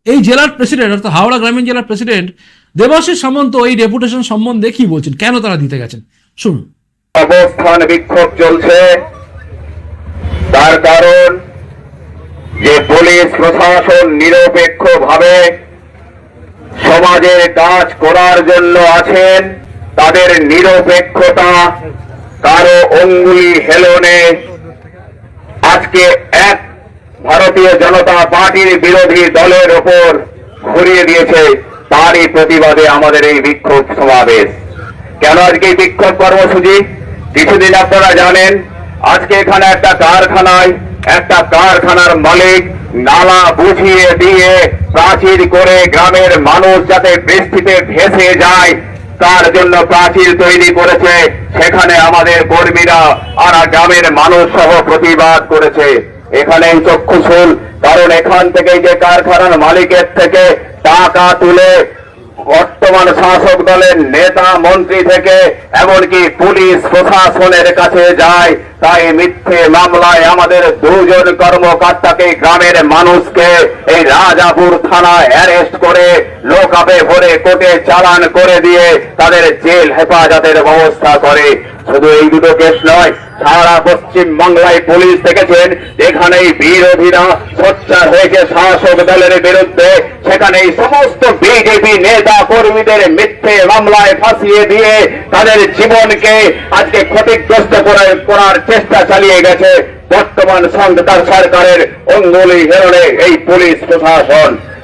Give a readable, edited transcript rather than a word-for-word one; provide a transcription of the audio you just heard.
এই জেলার প্রেসিডেন্ট অর্থাৎ হাওড়া গ্রামীণ জেলার প্রেসিডেন্ট দেবাশিস সামন্ত এই ডেপুটেশন সম্বন্ধে কি বলছেন, কেন তারা দিতে গেছেন, শুনুন। অবস্থান বিক্ষোভ চলছে, তার কারণ যে পুলিশ প্রশাসন নিরপেক্ষভাবে সমাজের কাজ করার জন্য আছেন, তাদের নিরপেক্ষতা কারো অঙ্গুলি হেলনে আজকে এক ভারতীয় জনতা পার্টির বিরোধী দলের ওপর ঘুরিয়ে দিয়েছে। তারই প্রতিবাদে আমাদের এই বিক্ষোভ সমাবেশ। কেন আজকে এই বিক্ষোভ কর্মসূচি? কিছুদিন আপনারা জানেন, আজকে এখানে একটা কারখানার মালিক নালা বুঝিয়ে দিয়ে প্রাচীর করে গ্রামের মানুষ যাতে বৃষ্টিতে ভেসে যায় তার জন্য প্রাচীর তৈরি করেছে। সেখানে আমাদের কর্মীরা আর গ্রামের মানুষ সহ প্রতিবাদ করেছে। এখানে চক্ষুশূল, কারণ এখান থেকে যে কারখানার মালিকের থেকে টাকা তুলে বর্তমান শাসক দলের নেতা মন্ত্রী থেকে এমনকি পুলিশ প্রশাসনের কাছে যায়। তাই মিথ্যে মামলায় আমাদের দুজন কর্মকর্তাকে গ্রামের মানুষকে এই রাজাপুর থানায় অ্যারেস্ট করে লোকাপে ভরে কোর্টে চালান করে দিয়ে তাদের জেল হেফাজতের ব্যবস্থা করে। শুধু এই দুটো কেস নয়, সারা পশ্চিম বাংলায় পুলিশ দেখেছেন যেখানে বিরোধীরা সোচ্চার হয়েছে শাসক দলের বিরুদ্ধে, সেখানে সমস্ত বিজেপি নেতা কর্মীদের মিথ্যে মামলায় ফাঁসিয়ে দিয়ে তাদের জীবনকে আজকে ক্ষতিগ্রস্ত করার চেষ্টা চালিয়ে গেছে বর্তমান সরকারের অঙ্গুলি হেলনে এই পুলিশ প্রশাসন।